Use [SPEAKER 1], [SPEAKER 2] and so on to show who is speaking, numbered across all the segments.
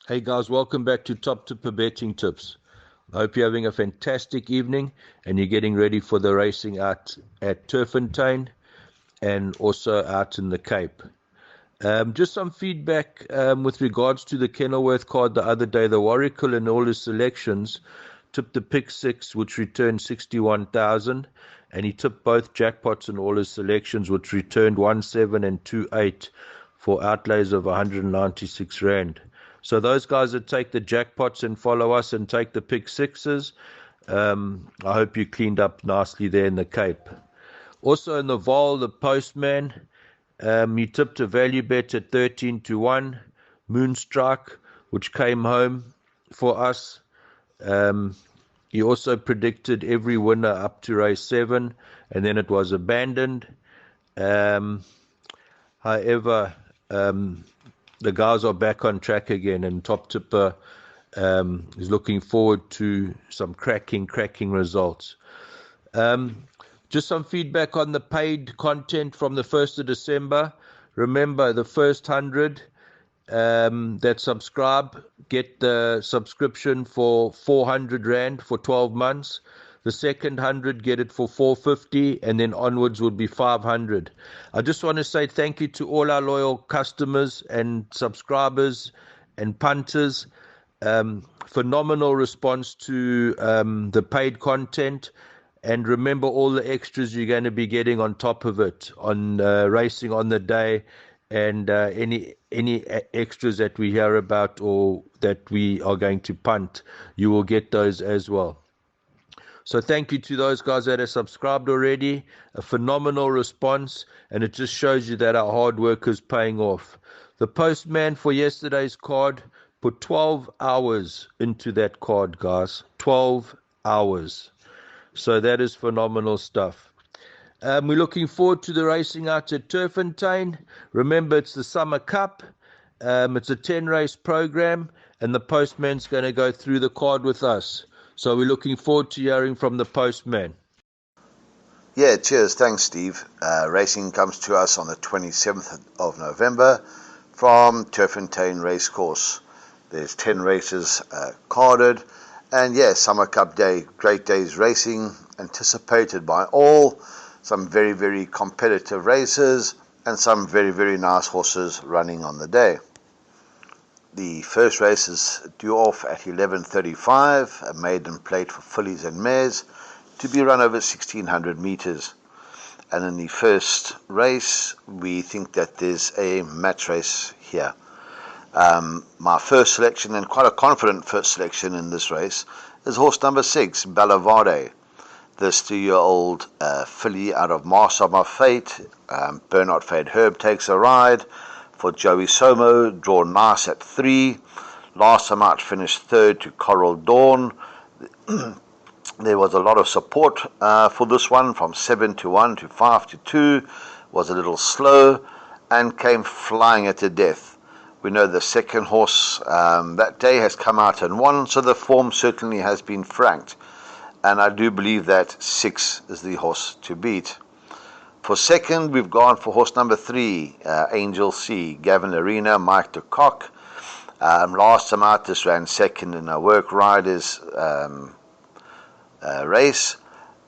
[SPEAKER 1] Hey guys, welcome back to Top Tipper Betting Tips. I hope you're having a fantastic evening and you're getting ready for the racing out at Turffontein and also out in the Cape. Just some feedback with regards to the Kenilworth card the other day. The Warrigal and all his selections tipped the pick six, which returned 61,000, and he tipped both jackpots and all his selections, which returned 17 and 28 for outlays of 196 rand. So those guys that take the jackpots and follow us and take the pick sixes, I hope you cleaned up nicely there in the Cape. Also in the Vol, the Postman, he tipped a value bet at 13 to 1, Moonstrike, which came home for us. Um, he also predicted every winner up to race 7, and then it was abandoned. Um, however, the guys are back on track again, and Top Tipper is looking forward to some cracking results. Just some feedback on the paid content from the 1st of December. Remember, the first 100 that subscribe get the subscription for 400 Rand for 12 months. The second 100 get it for 450, and then onwards would be 500. I just want to say thank you to all our loyal customers and subscribers and punters. Phenomenal response to the paid content. And remember all the extras you're going to be getting on top of it on racing on the day, and any extras that we hear about or that we are going to punt, you will get those as well. So thank you to those guys that have subscribed already. A phenomenal response, and it just shows you that our hard work is paying off. The postman for yesterday's card put 12 hours into that card, guys. 12 hours. So that is phenomenal stuff. We're looking forward to the racing out at Turffontein. Remember, it's the Summer Cup. It's a 10-race program, and the postman's going to go through the card with us. So we're looking forward to hearing from the postman.
[SPEAKER 2] Yeah, cheers. Thanks, Steve. Racing comes to us on the 27th of November from Turffontein Racecourse. There's 10 races carded. And yeah, Summer Cup Day, great day's racing, anticipated by all. Some very, very competitive races and some very, very nice horses running on the day. The first race is due off at 11:35, a maiden plate for fillies and mares, to be run over 1600 meters. And in the first race, we think that there's a match race here. My first selection, and quite a confident first selection in this race, is horse number 6, Bellavade. This 2-year-old filly out of Master of My Fate. Bernard Fade Herb takes a ride for Joey Somo, drawn nice at 3. Last time out finished third to Coral Dawn. There was a lot of support for this one, from 7 to 1 to 5 to 2. Was a little slow and came flying at the death. We know the second horse that day has come out and won, so the form certainly has been franked. And I do believe that 6 is the horse to beat. For second, we've gone for horse number 3, Angel C, Gavin Arena, Mike de Kock. Last time out, this ran second in a work riders race.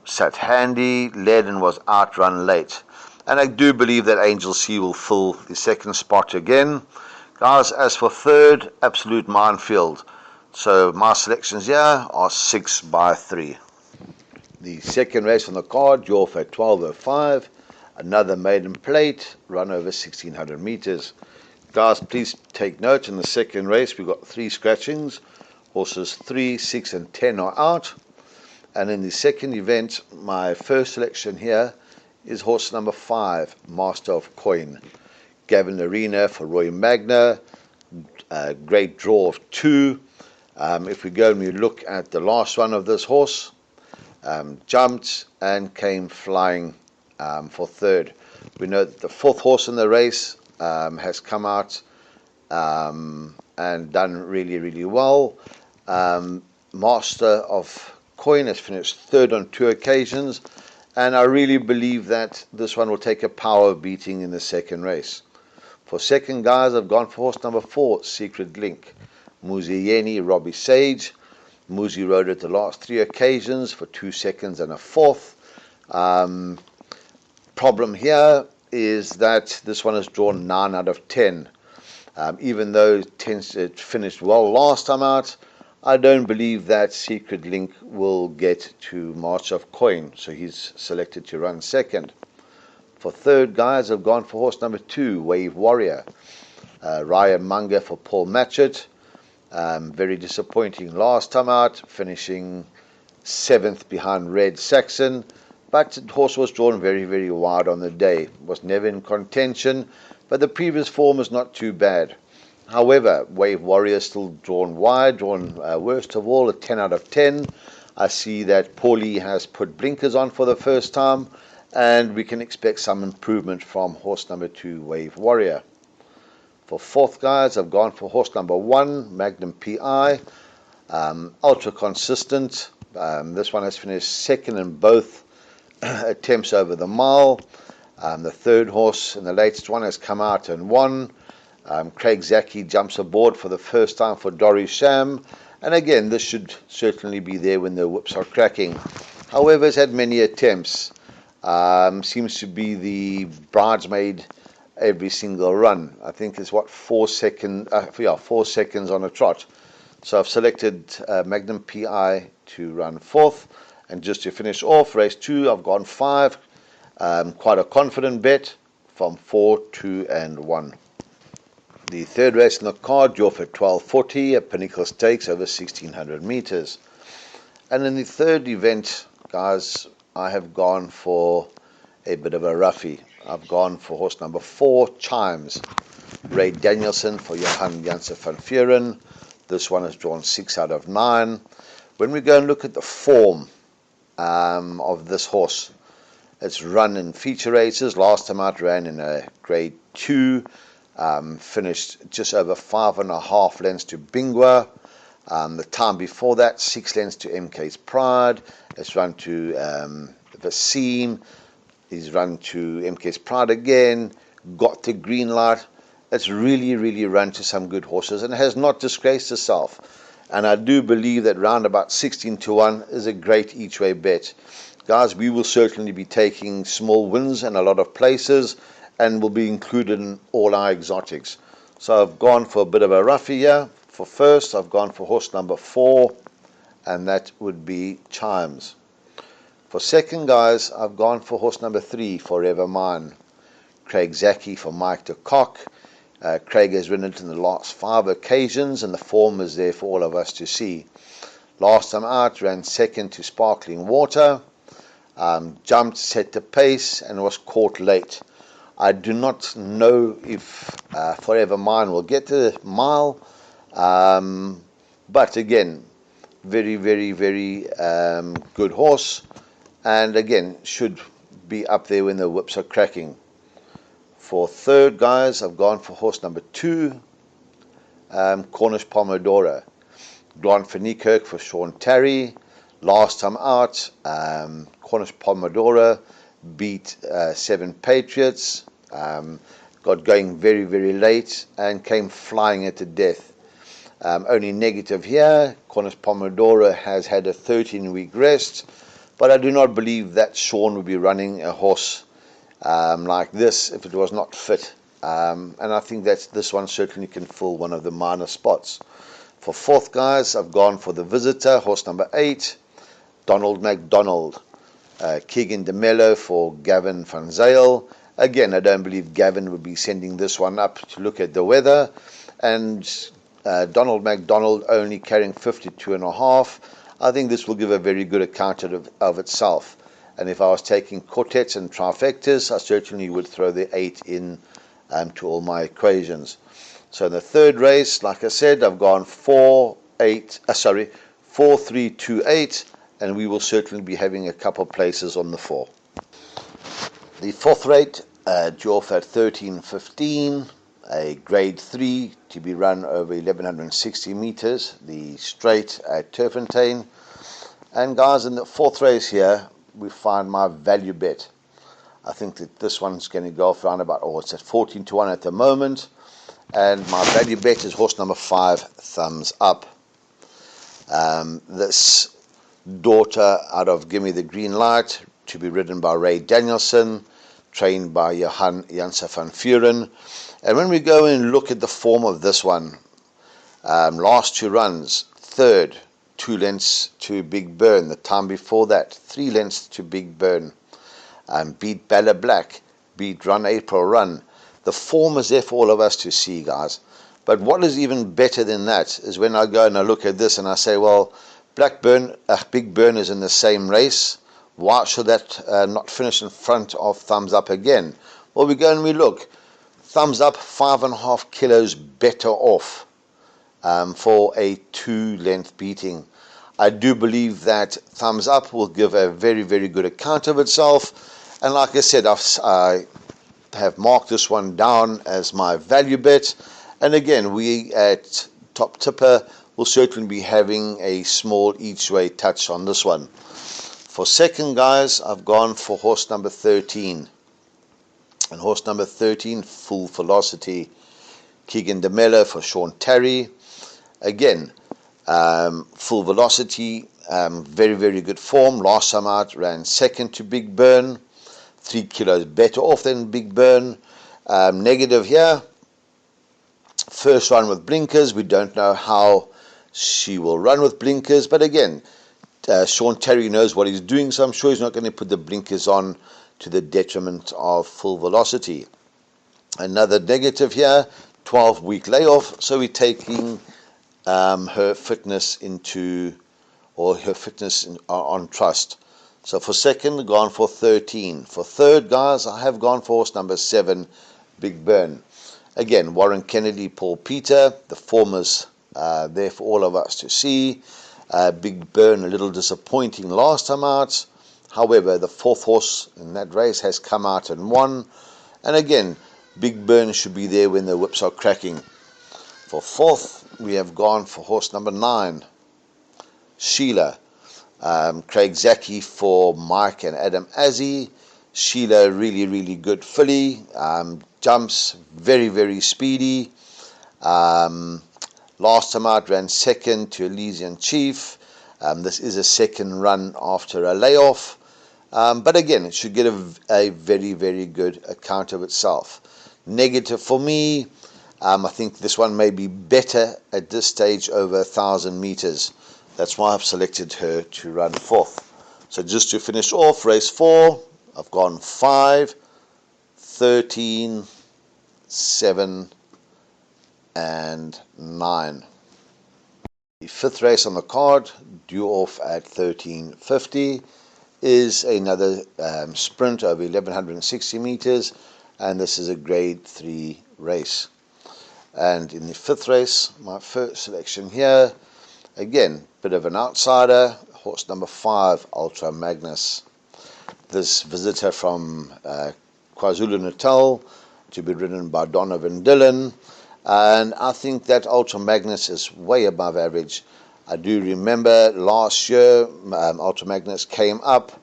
[SPEAKER 2] Sat handy, led and was outrun late. And I do believe that Angel C will fill the second spot again. Guys, as for third, absolute minefield. So my selections here are 6 by 3. The second race on the card, you're off at 12:05. Another maiden plate, run over 1600 meters. Guys, please take note, in the second race we've got 3 scratchings. Horses 3, 6 and 10 are out. And in the second event, my first selection here is horse number 5, Master of Coin. Gavin Arena for Roy Magna, great draw of 2. If we go and we look at the last one of this horse, jumped and came flying for third. We know that the 4th horse in the race has come out and done really, really well. Master of Coin has finished third on 2 occasions, and I really believe that this one will take a power beating in the second race. For second, guys, I've gone for horse number 4, Secret Link. Muzieni, Robbie Sage. Muzi rode at the last 3 occasions for 2 seconds and a fourth. Problem here is that this one has drawn 9 out of 10. Even though it finished well last time out, I don't believe that Secret Link will get to March of Coin, so he's selected to run second. For third, guys, I've gone for horse number 2, Wave Warrior. Ryan Munger for Paul Matchett. Very disappointing last time out, finishing 7th behind Red Saxon. But the horse was drawn very, very wide on the day. Was never in contention, but the previous form is not too bad. However, Wave Warrior still drawn wide, worst of all, a 10 out of 10. I see that Paulie has put blinkers on for the first time, and we can expect some improvement from horse number 2, Wave Warrior. For fourth, guys, I've gone for horse number 1, Magnum PI. Ultra consistent. This one has finished second in both attempts over the mile. The third horse in the latest one has come out and won. Craig Zaki jumps aboard for the first time for Dory Sham. And again, this should certainly be there when the whips are cracking. However, it's had many attempts. Seems to be the bridesmaid every single run. I think it's 4 seconds on a trot. So I've selected Magnum PI to run fourth. And just to finish off, race 2, I've gone 5. Quite a confident bet from 4, 2, and 1. The third race in the card, drew for 1240, a Pinnacle Stakes over 1600 meters. And in the third event, guys, I have gone for a bit of a roughie. I've gone for horse number 4, Chimes. Ray Danielson for Johan Janssen van Vuren. This one has drawn 6 out of 9. When we go and look at the form of this horse, it's run in feature races. Last time out ran in a grade 2. Finished just over 5.5 lengths to Bingwa. The time before that, 6 lengths to MK's Pride. It's run to Vaseem. He's run to MK's Pride again. Got the green light. It's really, really run to some good horses and has not disgraced itself. And I do believe that round about 16 to 1 is a great each way bet. Guys, we will certainly be taking small wins in a lot of places, and will be included in all our exotics. So I've gone for a bit of a roughie here. For first, I've gone for horse number 4, and that would be Chimes. For second, guys, I've gone for horse number 3, Forever Mine. Craig Zaki for Mike de Kock. Craig has ridden it in the last 5 occasions, and the form is there for all of us to see. Last time out, ran second to Sparkling Water. Jumped, set the pace, and was caught late. I do not know if Forever Mine will get the mile, but again, very, very, very good horse, and again, should be up there when the whips are cracking. For third, guys, I've gone for horse number 2, Cornish Pomodoro. Grant van Niekerk for Sean Terry. Last time out, Cornish Pomodoro beat 7 Patriots, got going very, very late and came flying at the death. Only negative here, Cornish Pomodoro has had a 13-week rest, but I do not believe that Sean would be running a horse like this if it was not fit. And I think that this one certainly can fill one of the minor spots. For fourth, guys, I've gone for the Visitor, horse number 8, Donald McDonald. Keegan DeMello for Gavin van Zyl. Again, I don't believe Gavin would be sending this one up to look at the weather. And Donald McDonald only carrying 52.5. I think this will give a very good account of itself. And if I was taking quartets and trifectas, I certainly would throw the 8 in to all my equations. So in the third race, like I said, I've gone 4, 3, 2, 8. And we will certainly be having a couple places on the 4. The fourth rate, drew off at 13.15, a grade 3 to be run over 1160 meters, the straight at Turffontein. And guys, in the fourth race here, we find my value bet. I think that this one's going to go off around about, it's at 14 to 1 at the moment. And my value bet is horse number 5, Thumbs Up. This daughter out of Gimme the Green Light, to be ridden by Ray Danielson, trained by Johan Janse van Vuren. And when we go and look at the form of this one, last 2 runs, third, 2 lengths to Big Burn. The time before that, 3 lengths to Big Burn. Beat Bella Black, beat Run April Run. The form is there for all of us to see, guys. But what is even better than that is when I go and I look at this and I say, well, Big Burn is in the same race. Why should that not finish in front of Thumbs Up again? Well, we go and we look. Thumbs Up 5.5 kilos better off for a 2-length beating. I do believe that Thumbs Up will give a very, very good account of itself. And like I said, I have marked this one down as my value bet. And again, we at Top Tipper will certainly be having a small each way touch on this one. For second, guys, I've gone for horse number 13. And horse number 13, Full Velocity. Keegan DeMello for Sean Terry. Again, Full Velocity, very, very good form. Last time out, ran second to Big Burn. 3 kilos better off than Big Burn. Negative here. First run with blinkers. We don't know how she will run with blinkers. But again, Sean Terry knows what he's doing, so I'm sure he's not going to put the blinkers on to the detriment of Full Velocity. Another negative here, 12-week layoff. So we're taking her fitness on trust. So for second, gone for 13. For third, guys, I have gone for horse number 7, Big Burn. Again, Warren Kennedy, Paul Peter. The form is there for all of us to see. Big Burn, a little disappointing last time out. However, the 4th horse in that race has come out and won. And again, Big Burn should be there when the whips are cracking. For 4th, we have gone for horse number 9, Sheila. Craig Zaki for Mike and Adam Azzi. Sheila, really, really good filly. Jumps, very, very speedy. Last time out, ran second to Elysian Chief. This is a second run after a layoff. But again, it should get a very, very good account of itself. Negative for me, I think this one may be better at this stage over 1,000 meters. That's why I've selected her to run 4th. So just to finish off, race 4, I've gone 5, 13, 7, and 9. The 5th race on the card, due off at 13:50, is another sprint over 1,160 meters, and this is a grade 3 race. And in the 5th race, my first selection here, again, bit of an outsider, horse number 5, Ultra Magnus. This visitor from KwaZulu-Natal, to be ridden by Donovan Dillon. And I think that Ultra Magnus is way above average. I do remember last year, Ultra Magnus came up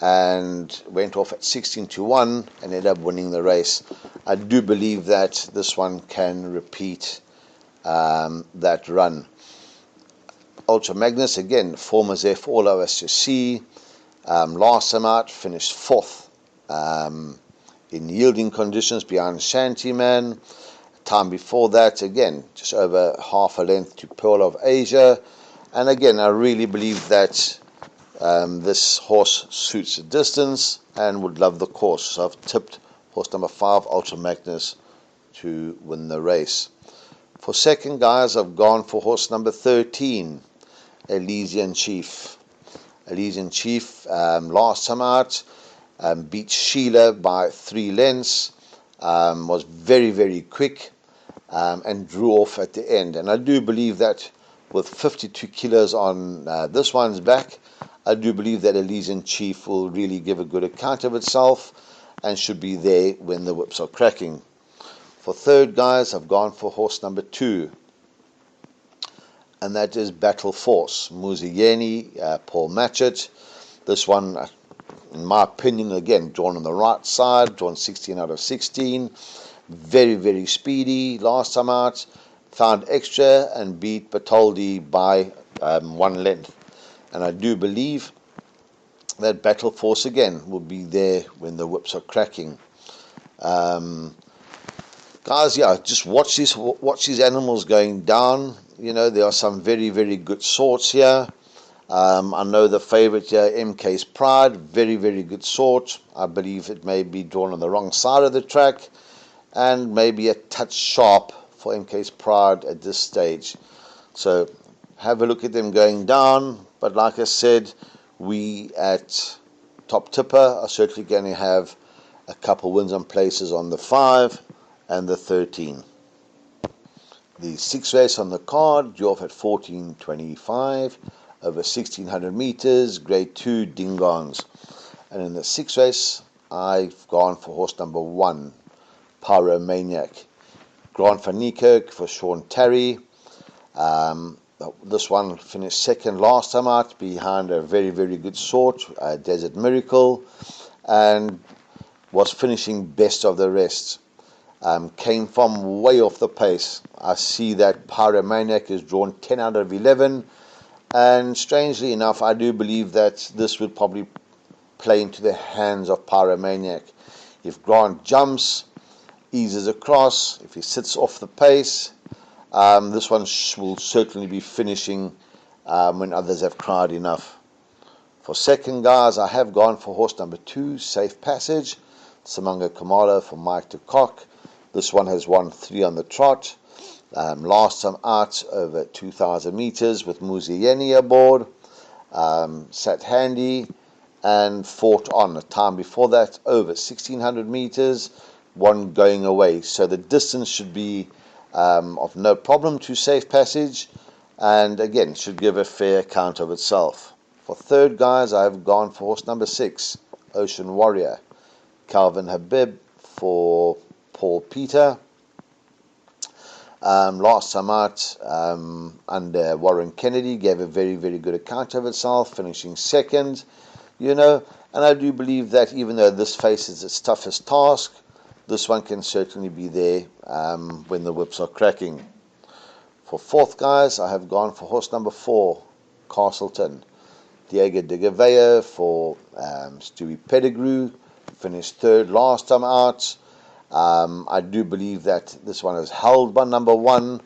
[SPEAKER 2] and went off at 16-1 and ended up winning the race. I do believe that this one can repeat that run. Ultra Magnus, again, form is there for all of us to see. Last time out, finished 4th in yielding conditions behind Shantyman. Time before that, again, just over half a length to Pearl of Asia. And again, I really believe that this horse suits the distance and would love the course. So I've tipped horse number 5, Ultra Magnus, to win the race. For second, guys, I've gone for horse number 13, Elysian Chief. Elysian Chief, last time out, beat Sheila by 3 lengths, was very, very quick, and drew off at the end. And I do believe that with 52 kilos on this one's back, I do believe that Elysian Chief will really give a good account of itself and should be there when the whips are cracking. For third, guys, I've gone for horse number 2, and that is Battle Force. Muzieni, Paul Matchett. This one, in my opinion, again, drawn on the right side, drawn 16 out of 16. Very, very speedy last time out. Found extra and beat Batoldi by 1 length. And I do believe that Battle Force again will be there when the whips are cracking. Guys, yeah, just watch these animals going down. There are some very, very good sorts here. I know the favourite here, MK's Pride, very, very good sort. I believe it may be drawn on the wrong side of the track and maybe a touch sharp for MK's Pride at this stage. So have a look at them going down. But like I said, we at Top Tipper are certainly going to have a couple wins on places on the 5 and the 13. The 6th race on the card, due off at 14:25, over 1600 meters, grade 2 Dingons. And in the 6th race, I've gone for horse number 1, Pyromaniac. Grant van Niekerk for Sean Terry. This one finished second last time out, behind a very, very good sort, Desert Miracle, and was finishing best of the rest. Came from way off the pace. I see that Pyromaniac is drawn 10 out of 11, and strangely enough, I do believe that this would probably play into the hands of Pyromaniac. If Grant jumps, eases across, if he sits off the pace, this one will certainly be finishing when others have cried enough. For second, guys, I have gone for horse number 2, Safe Passage, Samanga Kamala for Mike de Kock. This one has won 3 on the trot. Last time out over 2,000 meters with Muzieni aboard. Sat handy and fought on. A time before that over 1,600 meters, one going away. So the distance should be of no problem to Safe Passage, and again should give a fair account of itself. For third, guys, I've gone for horse number 6, Ocean Warrior, Calvin Habib for Paul Peter. Last time out under Warren Kennedy, gave a very, very good account of itself, finishing second. And I do believe that even though this faces its toughest task, this one can certainly be there when the whips are cracking. For fourth, guys, I have gone for horse number 4, Castleton, Diego de Gavea for Stewie Pettigrew, finished third last time out. I do believe that this one is held by number 1,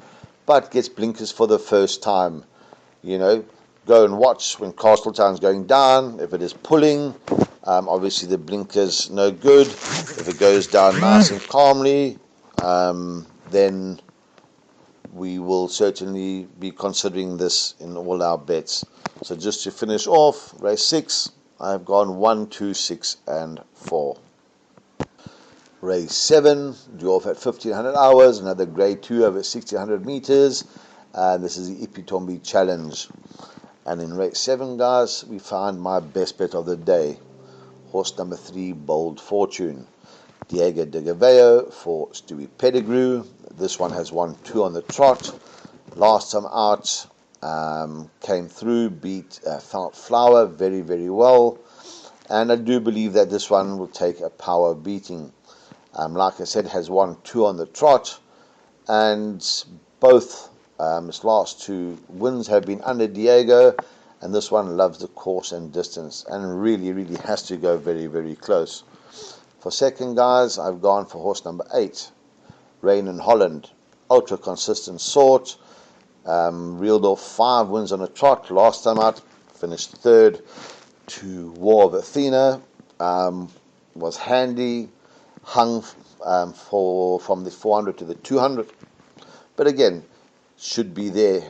[SPEAKER 2] but gets blinkers for the first time. Go and watch when Castletown's going down. If it is pulling, obviously the blinkers no good. If it goes down nice and calmly, then we will certainly be considering this in all our bets. So just to finish off, race 6, I've gone 1, 2, 6, and 4. Race 7, due off at 1,500 hours, another grade 2 over 1,600 meters. And this is the Ipitombi Challenge. And in race 7, guys, we found my best bet of the day. Horse number 3, Bold Fortune. Diego de Gavea for Stewie Pettigrew. This one has won 2 on the trot. Last time out, came through, beat Felt Flower very, very well. And I do believe that this one will take a power beating. Like I said, has won 2 on the trot. And both his last 2 wins have been under Diego, and this one loves the course and distance and really, really has to go very, very close. For second, guys, I've gone for horse number 8, Rain in Holland, ultra consistent sort, reeled off 5 wins on a trot. Last time out, finished third to War of Athena, was handy, hung from the 400 to the 200, but again, should be there.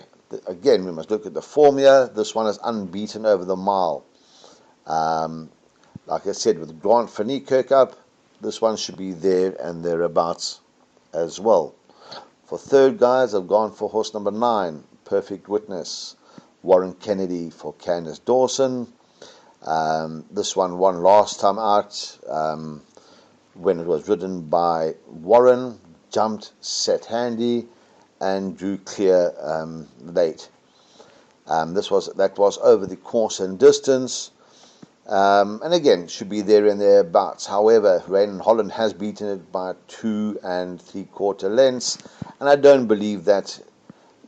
[SPEAKER 2] Again, we must look at the formula. This one is unbeaten over the mile. Like I said, with Grant van Niekerk up, this one should be there and thereabouts as well. For third, guys, I've gone for horse number 9, Perfect Witness, Warren Kennedy for Candace Dawson. This one won last time out when it was ridden by Warren, jumped, set handy, and drew clear late. That was over the course and distance. And again, should be there and thereabouts. However, Rain Holland has beaten it by 2 3/4 lengths, and I don't believe that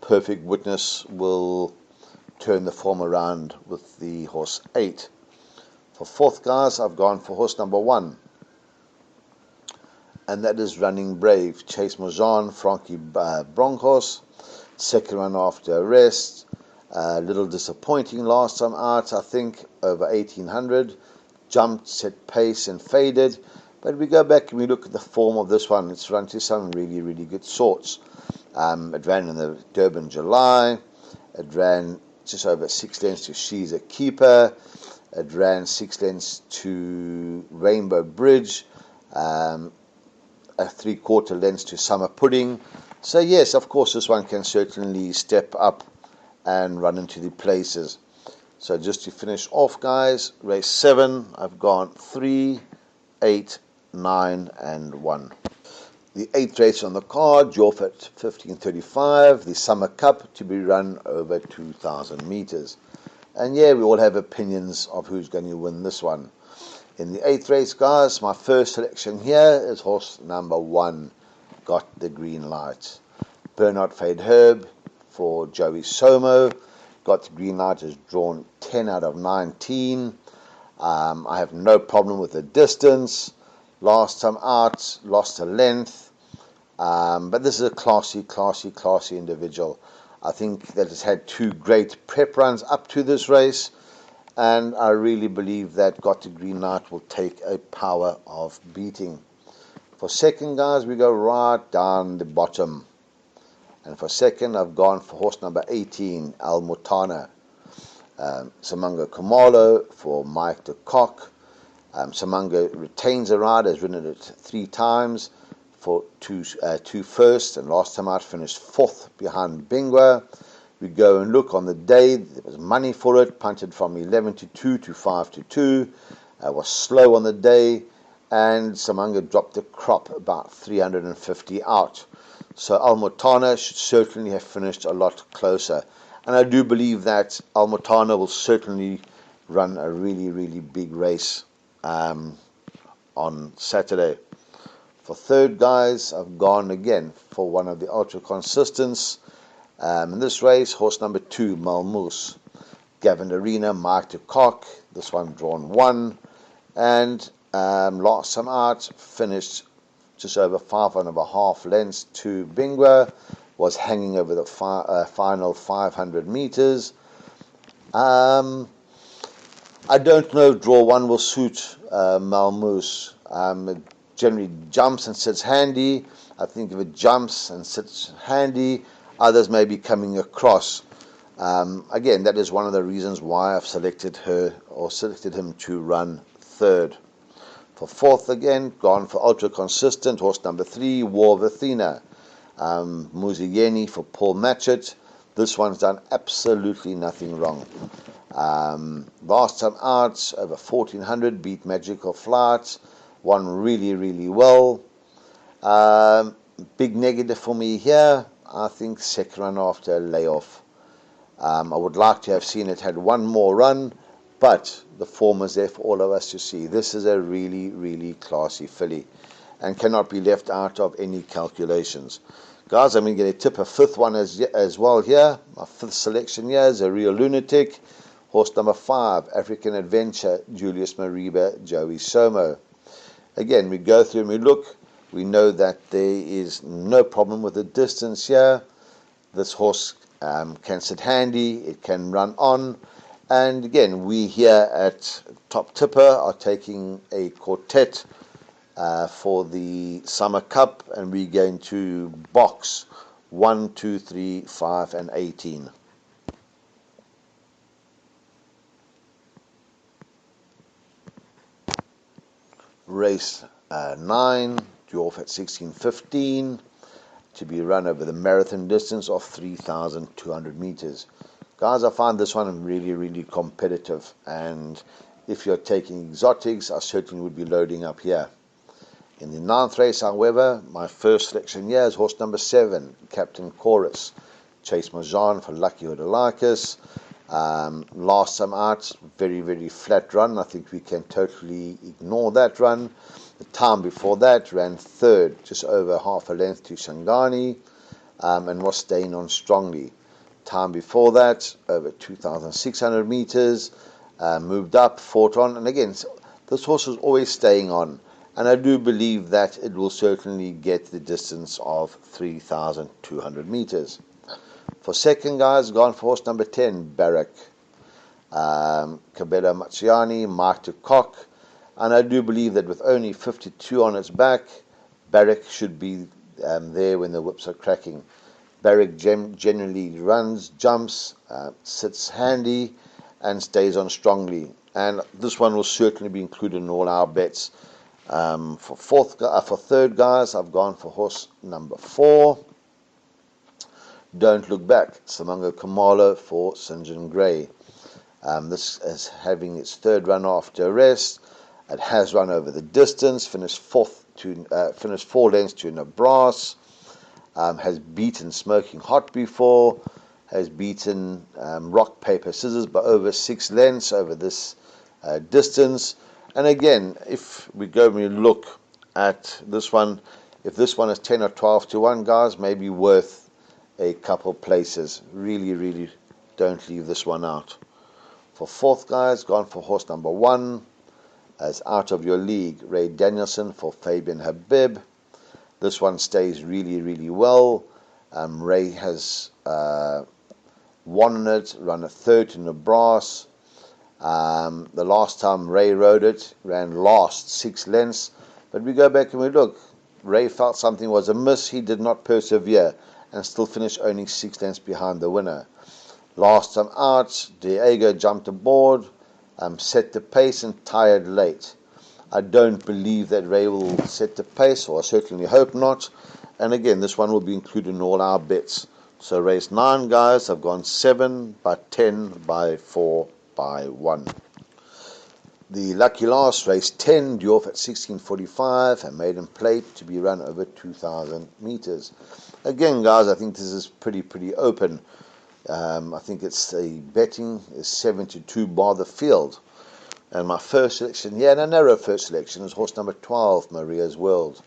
[SPEAKER 2] Perfect Witness will turn the form around with the horse 8. For fourth, guys, I've gone for horse number 1, and that is Running Brave. Chase Mozan, Frankie Broncos, second run after a rest. A little disappointing last time out, I think, over 1800. Jumped, set pace, and faded. But we go back and we look at the form of this one. It's run to some really, really good sorts. It ran in the Durban July. It ran just over 6 lengths to She's a Keeper. It ran 6 lengths to Rainbow Bridge. A 3/4 lengths to Summer Pudding. So yes, of course, this one can certainly step up and run into the places. So just to finish off, guys, race 7, I've gone 3, 8, 9, and 1. The 8th race on the card, Joff at 15:35, the Summer Cup to be run over 2,000 meters. And yeah, we all have opinions of who's going to win this one. In the 8th race, guys, my first selection here is horse number 1, Got the Green Light. Bernard Fade Herb for Joey Somo. Got the Green Light is drawn 10 out of 19. I have no problem with the distance. Last time out, lost a length. But this is a classy individual. I think that has had 2 great prep runs up to this race. And I really believe that Got the Green Light will take a power of beating. For second, guys, we go right down the bottom. And for second, I've gone for horse number 18, Al Mutana. Samanga Kamalo for Mike de Kock. Samanga retains a ride, has ridden it 3 times for two first, and last time out finished 4th behind Bingwa. We go and look on the day, there was money for it, punted from 11-2 to 5-2. Was slow on the day, and Samanga dropped the crop about 350 out. So Almutana should certainly have finished a lot closer. And I do believe that Almutana will certainly run a really, really big race on Saturday. For third, guys, I've gone again for one of the ultra consistents. In this race, horse number 2, Malmoose. Gavin Arena, Mike de Kock. This one drawn 1. And last time out, finished just over 5.5 lengths to Bingwa. Was hanging over the final 500 meters. I don't know if draw 1 will suit Malmoose. It generally jumps and sits handy. I think if it jumps and sits handy, others may be coming across. Again, that is one of the reasons why I've selected him to run third. For fourth, again, gone for ultra consistent, horse number 3, War of Athena. Muzigeni for Paul Matchett. This one's done absolutely nothing wrong. Last time out, over 1400, beat Magical Flight. Won really, really well. Big negative for me here, I think second run after a layoff. I would like to have seen it had one more run, but the form is there for all of us to see. This is a really, really classy filly and cannot be left out of any calculations. Guys, I'm going to get a tip, a 5th one as well here. My 5th selection here is a real lunatic. Horse number 5, African Adventure, Julius Mariba, Joey Somo. Again, we go through and we look. We know that there is no problem with the distance here. This horse can sit handy. It can run on. And again, we here at Top Tipper are taking a quartet for the Summer Cup, and we're going to box 1, 2, 3, 5, and 18. Race 9, due off at 16:15, to be run over the marathon distance of 3,200 meters. Guys, I find this one really, really competitive, and if you're taking exotics, I certainly would be loading up here. In the 9th race, however, my first selection here is horse number 7, Captain Chorus. Chase Majan for Lucky Hodolakis. Last time out, very, very flat run. I think we can totally ignore that run. The time before that ran third, just over half a length to Shangani, and was staying on strongly. Time before that, over 2,600 meters, moved up, fought on, and again, this horse was always staying on. And I do believe that it will certainly get the distance of 3,200 meters. For second, guys, gone for horse number 10, Barrack. Cabela Maciani, Mark to Cock. And I do believe that with only 52 on its back, Barrack should be there when the whips are cracking. Barrack generally runs, jumps, sits handy, and stays on strongly. And this one will certainly be included in all our bets. For third, guys, I've gone for horse number 4. Don't Look Back, Simango Kamala for St. John Gray. This is having its third run after a rest. It has run over the distance, finished 4 lengths to Nebraska. Has beaten Smoking Hot before, has beaten Rock, Paper, Scissors by over 6 lengths over this distance. And again, if we go and we look at this one, if this one is 10 or 12 to 1, guys, maybe worth a couple places. Really, really don't leave this one out. For fourth, guys, gone for horse number 1 as Out of Your League, Ray Danielson for Fabian Habib. This one stays really, really well. Ray has won it, run a third to Nebraska. The last time Ray rode it, ran last 6 lengths. But we go back and we look. Ray felt something was amiss. He did not persevere and still finished only 6 lengths behind the winner. Last time out, Diego jumped aboard, set the pace and tired late. I don't believe that Ray will set the pace, or I certainly hope not. And again, this one will be included in all our bets. So race 9, guys, I've gone 7 by 10 by 4 by 1. The lucky last, race 10, due off at 16:45, a maiden plate to be run over 2,000 meters. Again, guys, I think this is pretty open. I think it's the betting is 7-2 bar the field. And my first selection, and a narrow first selection, is horse number 12, Maria's World.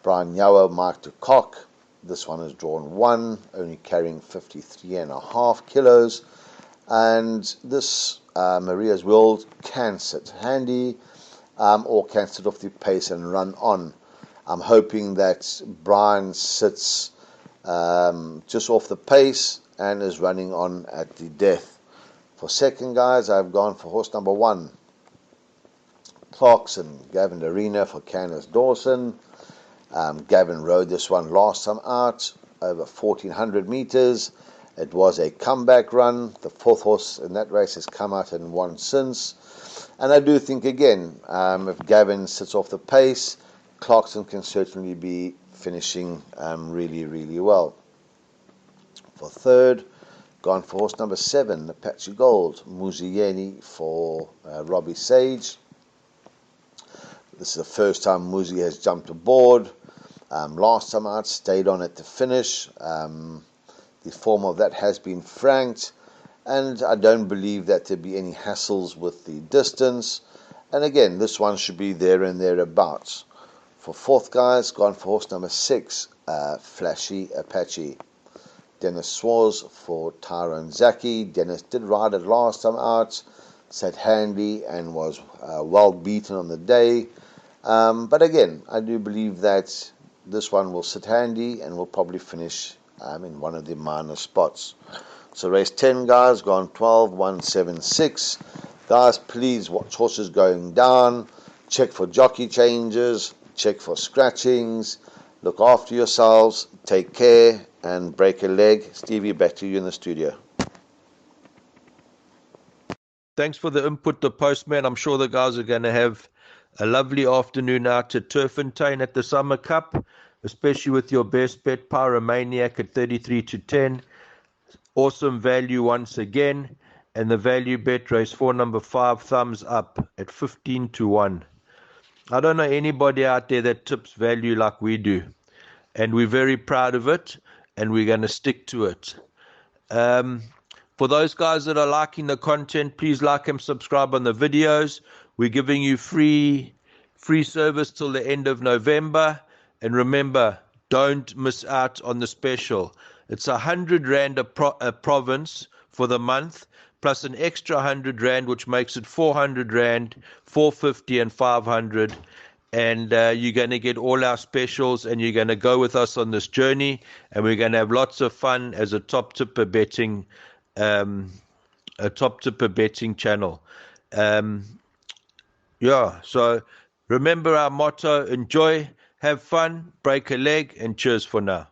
[SPEAKER 2] Brian Yawa, Mark to Cock. This one is drawn 1, only carrying 53.5 kilos. And this Maria's World can sit handy or can sit off the pace and run on. I'm hoping that Brian sits just off the pace and is running on at the death. For second, guys, I've gone for horse number 1, Clarkson, Gavin Arena for Candace Dawson. Gavin rode this one last time out, over 1,400 meters. It was a comeback run. The fourth horse in that race has come out and won since. And I do think, again, if Gavin sits off the pace, Clarkson can certainly be finishing really, really well. For third, gone for horse number 7, Apache Gold, Muzieni for Robbie Sage. This is the first time Muzi has jumped aboard. Last time out, stayed on at the finish. The form of that has been franked, and I don't believe that there'll be any hassles with the distance. And again, this one should be there and thereabouts. For fourth, guys, gone for horse number 6, Flashy Apache. Dennis Swaz for Tyrone Zaki. Dennis did ride it last time out, sat handy and was well beaten on the day. But again, I do believe that this one will sit handy and will probably finish in one of the minor spots. So race 10, guys, gone 12, 1, 7, 6. Guys, please watch horses going down. Check for jockey changes. Check for scratchings. Look after yourselves. Take care and break a leg. Stevie, back to you in the studio.
[SPEAKER 1] Thanks for the input, the postman. I'm sure the guys are going to have a lovely afternoon out at Turffontein at the Summer Cup, especially with your best bet, Pyromaniac at 33-10. Awesome value once again. And the value bet, race 4, number 5, Thumbs Up at 15-1. I don't know anybody out there that tips value like we do. And we're very proud of it, and we're going to stick to it. For those guys that are liking the content, please like and subscribe on the videos. We're giving you free service till the end of November. And remember, don't miss out on the special. It's 100 Rand a province for the month, plus an extra 100 Rand, which makes it 400 Rand, 450 and 500. And you're going to get all our specials, and you're going to go with us on this journey, and we're going to have lots of fun as a top tipper betting channel. So remember our motto: enjoy, have fun, break a leg, and cheers for now.